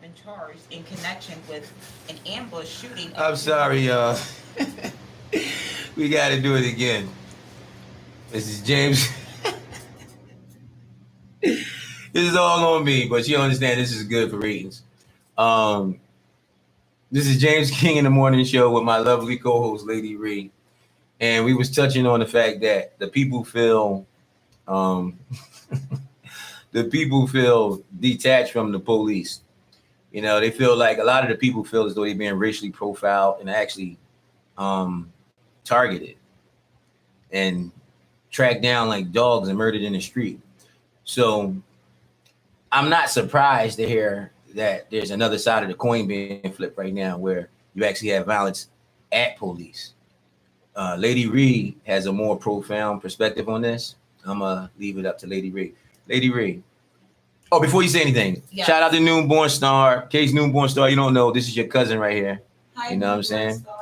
been charged in connection with an ambush shooting. I'm sorry, y'all. We got to do it again. This is James. This is all on me, but you understand this is good for ratings. Um, this is James King in the morning show with my lovely co-host Lady Ree, and we was touching on the fact that the people feel, um, the people feel detached from the police. You know, they feel like a lot of the people feel as though they're being racially profiled and actually um, targeted and tracked down like dogs and murdered in the street. So I'm not surprised to hear that there's another side of the coin being flipped right now where you actually have violence at police. Lady Ree has a more profound perspective on this. I'm going to leave it up to Lady Ree. Lady Ree. Oh, before you say anything, Yes. Shout out to Newborn Star. Case Newborn Star, you don't know, this is your cousin right here. Hi, you know what I'm Newborn saying? Star.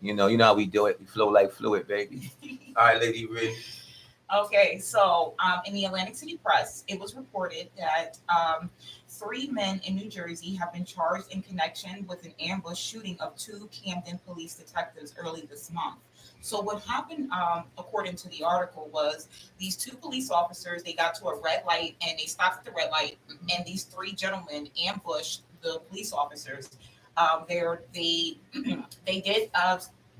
You know how we do it. We flow like fluid, baby. All right, Lady Ree. Okay, so in the Atlantic City Press, it was reported that three men in New Jersey have been charged in connection with an ambush shooting of two Camden police detectives early this month. So what happened, according to the article, was these two police officers, they got to a red light and they stopped at the red light, and these three gentlemen ambushed the police officers. They they did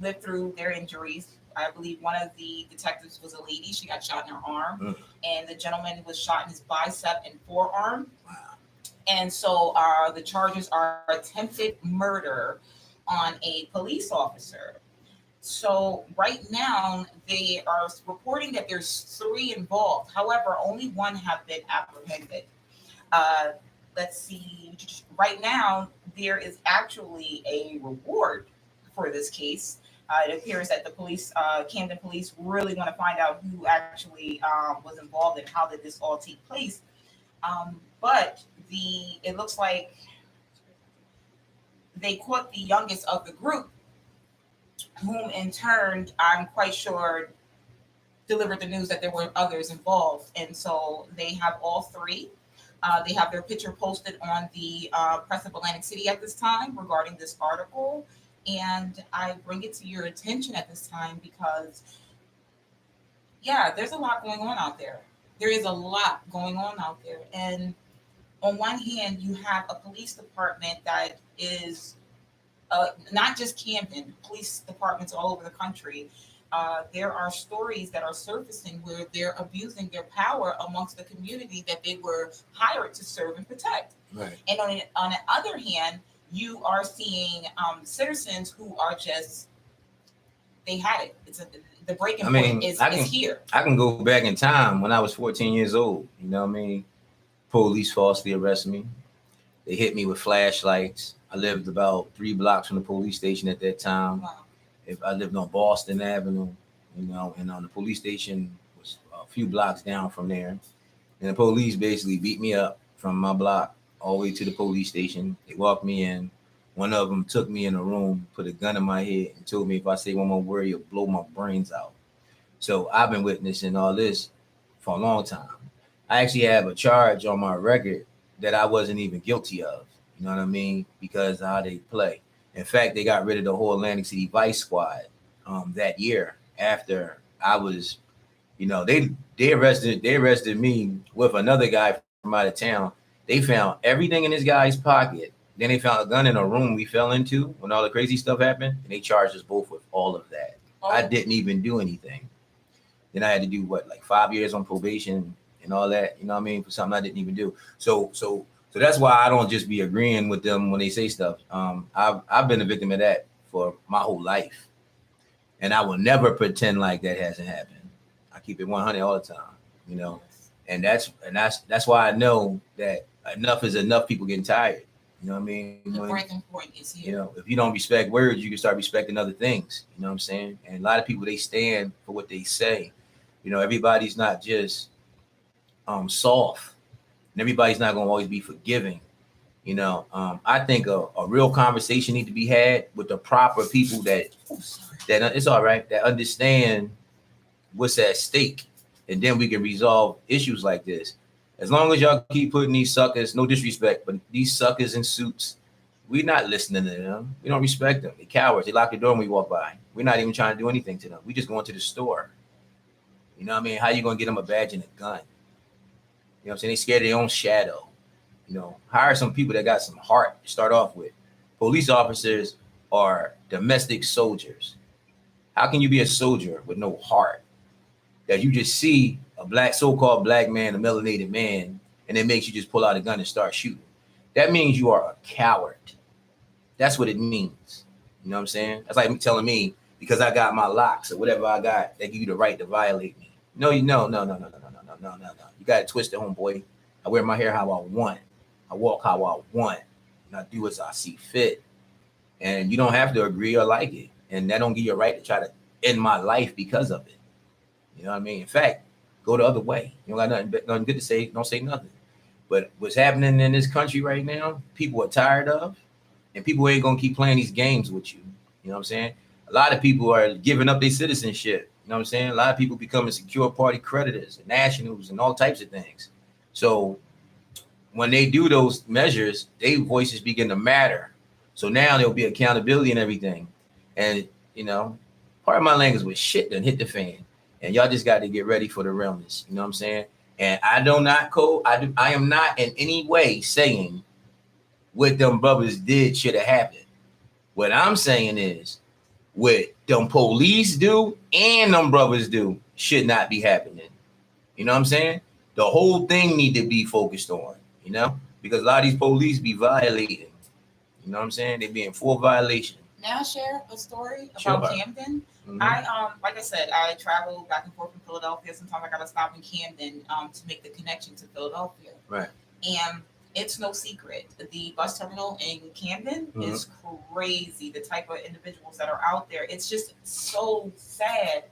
live through their injuries. I believe one of the detectives was a lady. She got shot in her arm, and the gentleman was shot in his bicep and forearm. And so the charges are attempted murder on a police officer. So right now they are reporting that there's three involved. However, only one have been apprehended. Uh, let's see. Right now there is actually a reward for this case. It appears that the police, Camden police, really want to find out who actually was involved and how did this all take place. But it looks like they caught the youngest of the group, whom in turn, I'm quite sure, delivered the news that there were others involved. And so they have all three. They have their picture posted on the Press of Atlantic City at this time regarding this article. And I bring it to your attention at this time because, yeah, there's a lot going on out there. There is a lot going on out there. And on one hand, you have a police department that is not just Camden, police departments all over the country. There are stories that are surfacing where they're abusing their power amongst the community that they were hired to serve and protect. Right. And on the other hand, you are seeing citizens who are just, they had it. The breaking point is here. I can go back in time when I was 14 years old. You know what I mean? Police falsely arrested me. They hit me with flashlights. I lived about 3 blocks from the police station at that time. Wow. If I lived on Boston Avenue, and on the police station was a few blocks down from there. And the police basically beat me up from my block all the way to the police station. They walked me in. One of them took me in a room, put a gun in my head, and told me if I say one more word, you'll blow my brains out. So I've been witnessing all this for a long time. I actually have a charge on my record that I wasn't even guilty of. You know what I mean? Because of how they play. In fact, they got rid of the whole Atlantic City Vice Squad that year after I was, they arrested me with another guy from out of town. They found everything in this guy's pocket. Then they found a gun in a room we fell into when all the crazy stuff happened, and they charged us both with all of that. Oh. I didn't even do anything. Then I had to do like 5 years on probation and all that. You know what I mean? For something I didn't even do. So that's why I don't just be agreeing with them when they say stuff. I've been a victim of that for my whole life, and I will never pretend like that hasn't happened. I keep it 100 all the time, and that's why I know that enough is enough. People getting tired. You know what I mean? The breaking point is here. If you don't respect words, you can start respecting other things. You know what I'm saying? And a lot of people, they stand for what they say. Everybody's not just soft, and everybody's not going to always be forgiving. I think a real conversation need to be had with the proper people that it's all right, that understand what's at stake, and then we can resolve issues like this. As long as y'all keep putting these suckers, no disrespect, but these suckers in suits, we're not listening to them. We don't respect them. They cowards. They lock the door when we walk by. We're not even trying to do anything to them. We just going to the store. You know what I mean? How you gonna get them a badge and a gun? You know what I'm saying? They scared of their own shadow. You know, hire some people that got some heart to start off with. Police officers are domestic soldiers. How can you be a soldier with no heart? That you just see a black, so-called black man, a melanated man, and it makes you just pull out a gun and start shooting. That means you are a coward. That's what it means. You know what I'm saying? That's like me telling me because I got my locks or whatever I got, they give you the right to violate me. No. You got to twist it, homeboy. I wear my hair how I want. I walk how I want. And I do as I see fit. And you don't have to agree or like it. And that don't give you a right to try to end my life because of it. You know what I mean? In fact, go the other way. You don't got nothing good to say. Don't say nothing. But what's happening in this country right now, people are tired of, and people ain't going to keep playing these games with you. You know what I'm saying? A lot of people are giving up their citizenship. You know what I'm saying? A lot of people becoming secure party creditors and nationals and all types of things. So when they do those measures, their voices begin to matter. So now there'll be accountability and everything. And, you know, part of my language was shit done hit the fan. And y'all just got to get ready for the realness. You know what I'm saying? And I am not in any way saying what them brothers did should have happened. What I'm saying is what them police do and them brothers do should not be happening. You know what I'm saying? The whole thing need to be focused on, you know, because a lot of these police be violating. You know what I'm saying? They be in full violation. Now share a story about Camden. Mm-hmm. Like I said, I travel back and forth from Philadelphia. Sometimes I gotta stop in Camden to make the connection to Philadelphia. Right. And it's no secret. The bus terminal in Camden is crazy. The type of individuals that are out there. It's just so sad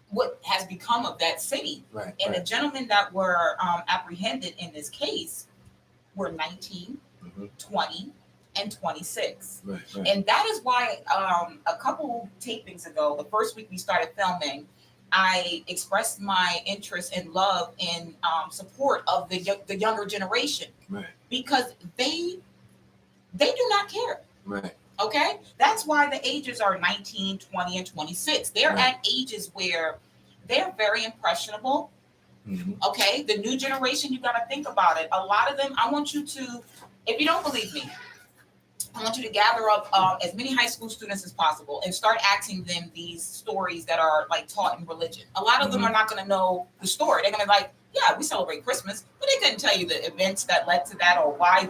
what has become of that city. Right. And the gentlemen that were apprehended in this case were 19, 20, and 26. Right. And that is why a couple tapings ago, the first week we started filming, I expressed my interest and love in support of the younger generation. Right. Because they do not care. Right. Okay? That's why the ages are 19, 20, and 26. They're at ages where they're very impressionable. Okay? The new generation, you got to think about it. A lot of them, I want you to, if you don't believe me, I want you to gather up as many high school students as possible and start asking them these stories that are like taught in religion. A lot of them are not going to know the story. They're going to be like, yeah, we celebrate Christmas, but they couldn't tell you the events that led to that or why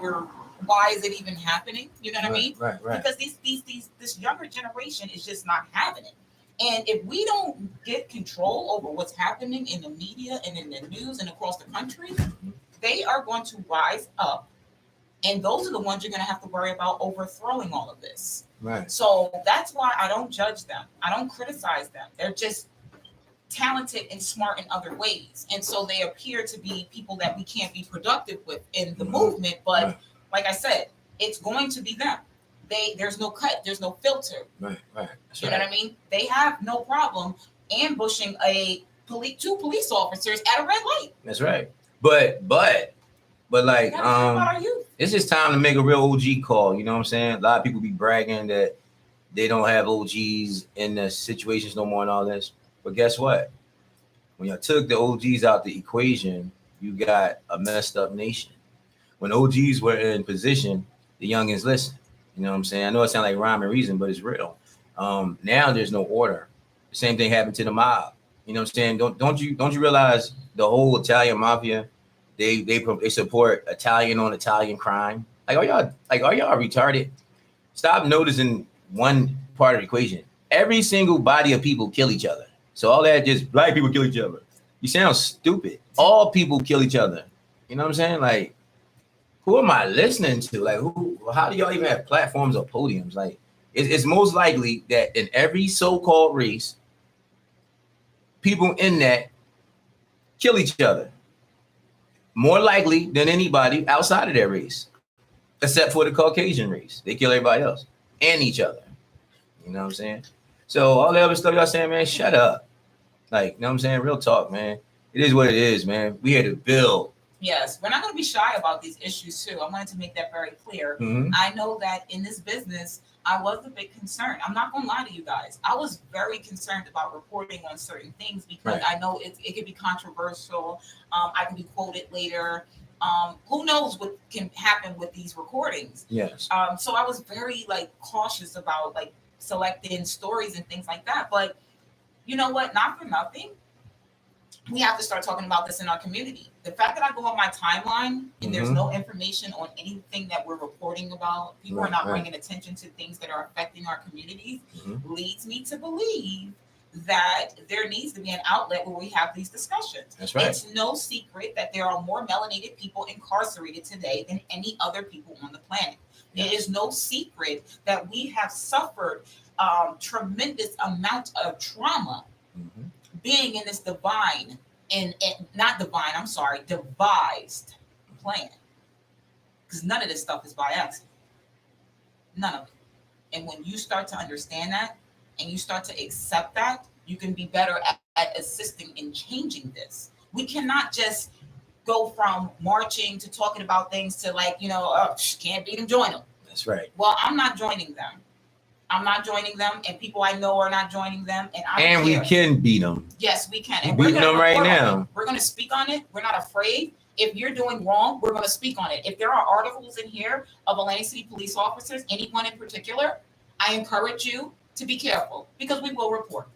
is it even happening? You know what I mean? Right. Because this younger generation is just not having it. And if we don't get control over what's happening in the media and in the news and across the country, they are going to rise up. And those are the ones you're going to have to worry about overthrowing all of this. Right. So that's why I don't judge them. I don't criticize them. They're just talented and smart in other ways. And so they appear to be people that we can't be productive with in the movement. But like I said, it's going to be them. There's no cut. There's no filter. Right. You know what I mean? They have no problem ambushing two police officers at a red light. That's right. But like, it's just time to make a real OG call. You know what I'm saying? A lot of people be bragging that they don't have OGs in the situations no more and all this. But guess what? When you took the OGs out the equation, you got a messed up nation. When OGs were in position, the youngins listened. You know what I'm saying? I know it sounds like rhyme and reason, but it's real. Now there's no order. The same thing happened to the mob. You know what I'm saying? Don't you realize the whole Italian mafia? They support Italian on Italian crime. Like, are y'all retarded? Stop noticing one part of the equation. Every single body of people kill each other. So all that just black people kill each other. You sound stupid. All people kill each other. You know what I'm saying? Like, who am I listening to? Like, how do y'all even have platforms or podiums? Like, it's most likely that in every so-called race, people in that kill each other. More likely than anybody outside of their race, except for the Caucasian race. They kill everybody else and each other. You know what I'm saying? So all the other stuff y'all saying, man, shut up. Like, you know what I'm saying? Real talk, man. It is what it is, man. We here to build. Yes, we're not going to be shy about these issues too. I wanted to make that very clear. Mhm. I know that in this business, I was a bit concerned. I'm not going to lie to you guys. I was very concerned about reporting on certain things because Right. I know it could be controversial. I can be quoted later. Who knows what can happen with these recordings? Yes. So I was very like cautious about like selecting stories and things like that. But you know what? Not for nothing, we have to start talking about this in our community. The fact that I go on my timeline and there's Mhm. no information on anything that we're reporting about, people are not bringing attention to things that are affecting our communities, leads me to believe that there needs to be an outlet where we have these discussions. That's right. It's no secret that there are more melanated people incarcerated today than any other people on the planet. It is no secret that we have suffered tremendous amount of trauma being in this divine and not divine, I'm sorry, devised plan. Because none of this stuff is by accident. None of it. And when you start to understand that and you start to accept that, you can be better at assisting in changing this. We cannot just go from marching to talking about things to like, can't beat them, join them. That's right. Well, I'm not joining them. I'm not joining them, and people I know are not joining them. And we can beat them. Yes, we can. And we're beating them right now. We're going to speak on it. We're not afraid. If you're doing wrong, we're going to speak on it. If there are articles in here of Atlantic City police officers, anyone in particular, I encourage you to be careful because we will report.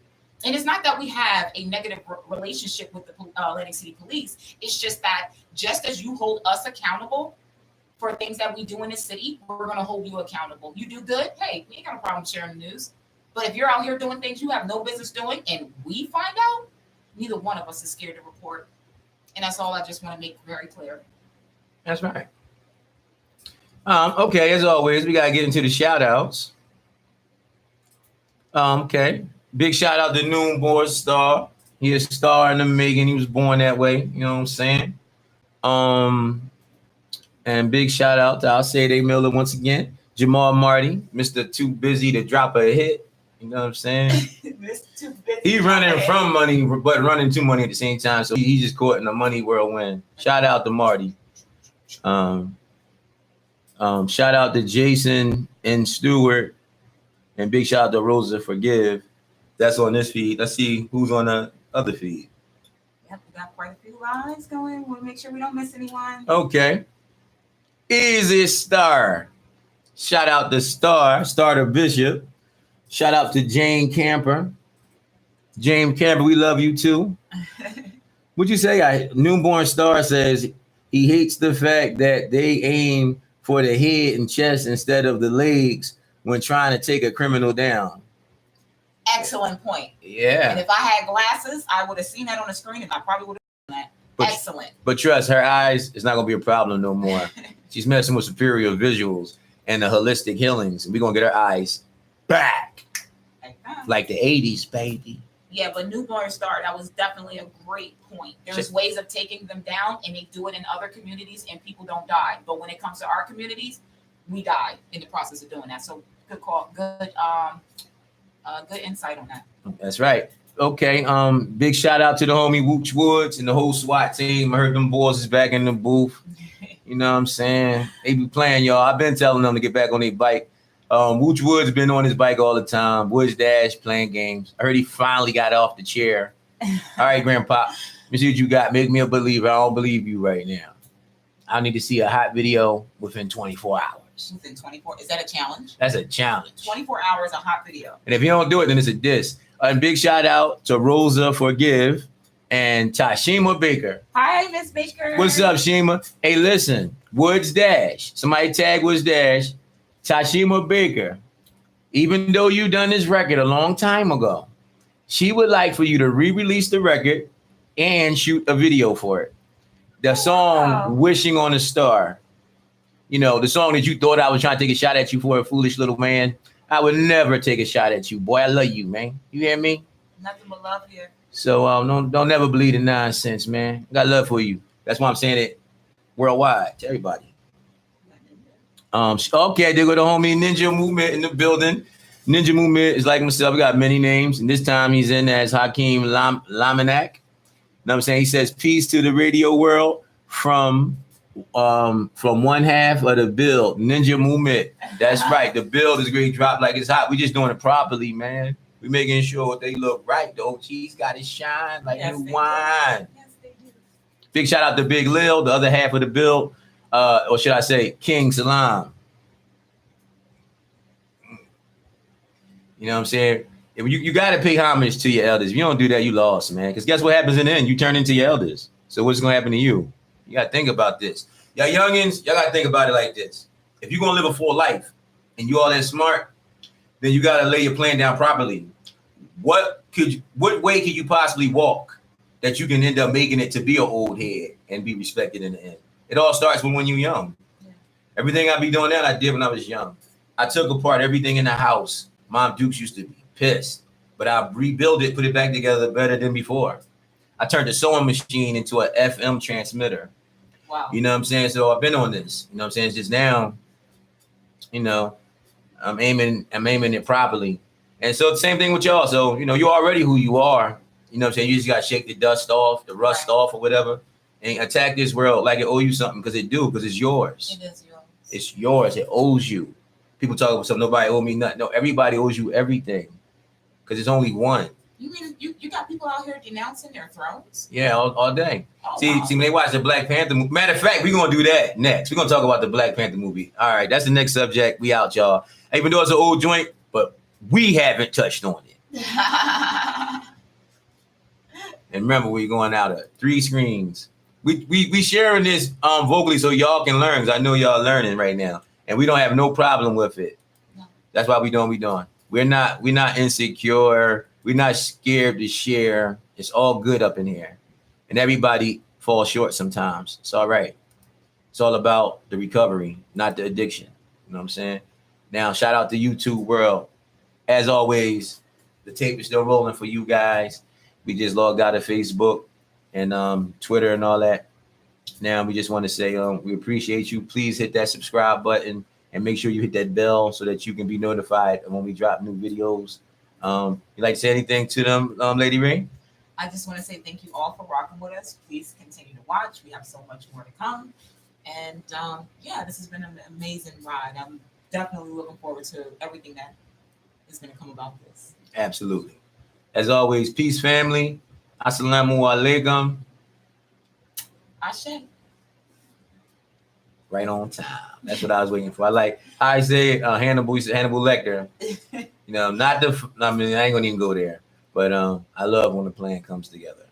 And it's not that we have a negative relationship with the Atlantic City police. It's just that just as you hold us accountable for things that we do in the city, we're going to hold you accountable. You do good, hey, we ain't got a problem sharing the news. But if you're out here doing things you have no business doing and we find out, neither one of us is scared to report. And that's all I just want to make very clear. That's right. Okay, as always, we got to get into the shout outs. Okay. Big shout out to Noonborn Star. He is a star in the making. He was born that way. You know what I'm saying? And big shout out to I'll say they Miller once again. Jamal Marty, Mr. Too Busy to drop a hit. You know what I'm saying? Mr. Too Busy. He's running from money, but running to money at the same time. So he just caught in a money whirlwind. Shout out to Marty. Shout out to Jason and Stewart. And big shout out to Rosa Forgive. That's on this feed. Let's see who's on the other feed. Yep, we got quite a few lines going. We'll make sure we don't miss anyone. Okay. Easy Star. Shout out to Starter Bishop. Shout out to Jane Camper. James Camper, we love you too. What'd you say? Newborn Star says he hates the fact that they aim for the head and chest instead of the legs when trying to take a criminal down. Excellent point. Yeah. And if I had glasses, I would have seen that on the screen and I probably would have done that. Excellent. But trust, her eyes is not going to be a problem no more. She's messing with superior visuals and the holistic healings. And we're going to get her eyes back. Like the 80s, baby. Yeah, but Newborn Star, that was definitely a great point. There's ways of taking them down, and they do it in other communities, and people don't die. But when it comes to our communities, we die in the process of doing that. So good call. Good insight on that. That's right. Okay. Big shout out to the homie Wooch Woods and the whole SWAT team. I heard them boys is back in the booth. You know what I'm saying? They be playing, y'all. I've been telling them to get back on their bike. Wooch Woods been on his bike all the time. Woods Dash playing games. I heard he finally got off the chair. All right, Grandpa. Let me see what you got. Make me a believer. I don't believe you right now. I need to see a hot video within 24 hours. Within 24? Is that a challenge? That's a challenge. 24 hours, a hot video. And if you don't do it, then it's a diss. And big shout out to Rosa Forgive and Tashima Baker. Hi, Miss Baker. What's up, Shima? Hey, listen. Woods Dash. Somebody tag Woods Dash. Tashima Baker, even though you done this record a long time ago, she would like for you to re-release the record and shoot a video for it. The song Wishing on a Star. You know, the song that you thought I was trying to take a shot at you for, a foolish little man. I would never take a shot at you, boy. I love you, man. You hear me? Nothing but love here. So don't never believe in nonsense, man. I got love for you. That's why I'm saying it worldwide to everybody. Okay, they go to homie Ninja Movement in the building. Ninja Movement is like myself. We got many names, and this time he's in as Hakeem Lamanak. You know what I'm saying? He says, peace to the radio world from one half of the build, Ninja Movement. That's right. The build is going to drop like it's hot. We just doing it properly, man. We making sure they look right. The OG's got to shine like new wine. Yes, they do. Big shout out to Big Lil, the other half of the build, or should I say King Salam. You know what I'm saying? You got to pay homage to your elders. If you don't do that, you lost, man. Because guess what happens in the end? You turn into your elders. So what's going to happen to you? You got to think about this. Y'all youngins, y'all got to think about it like this. If you're going to live a full life and you all that smart, then you got to lay your plan down properly. What way could you possibly walk that you can end up making it to be an old head and be respected in the end? It all starts with when you're young. Yeah. Everything I be doing now, I did when I was young. I took apart everything in the house. Mom Dukes used to be pissed, but I rebuilt it, put it back together better than before. I turned the sewing machine into an FM transmitter. Wow. You know what I'm saying? So I've been on this. You know what I'm saying? It's just now, you know, I'm aiming it properly. And so the same thing with y'all. So, you know, you're already who you are. You know what I'm saying? You just got to shake the dust off, the rust off or whatever, and attack this world like it owes you something, because because it's yours. It is yours. It's yours. It owes you. People talk about something, nobody owe me nothing. No, everybody owes you everything, because it's only one. You mean you got people out here denouncing their thrones? Yeah, all day. Oh, See, when they watch the Black Panther movie. Matter of fact, we're going to do that next. We're going to talk about the Black Panther movie. All right, that's the next subject. We out, y'all. Even though it's an old joint, but we haven't touched on it. And remember, we're going out of 3 screens. We sharing this vocally so y'all can learn, because I know y'all learning right now. And we don't have no problem with it. No. That's why we doing. We're not insecure. We're not scared to share. It's all good up in here. And everybody falls short sometimes. It's all right. It's all about the recovery, not the addiction. You know what I'm saying? Now, shout out to YouTube world. As always, the tape is still rolling for you guys. We just logged out of Facebook and Twitter and all that. Now, we just want to say we appreciate you. Please hit that subscribe button and make sure you hit that bell so that you can be notified when we drop new videos. You like to say anything to them, Lady Ray? I just want to say thank you all for rocking with us. Please continue to watch. We have so much more to come. And yeah, this has been an amazing ride. I'm definitely looking forward to everything that is going to come about this. Absolutely. As always, peace, family. Assalamu alaikum. Ashe. Right on time. That's what I was waiting for. I say Hannibal Lecter. You know, I ain't gonna even go there. But I love when the plan comes together.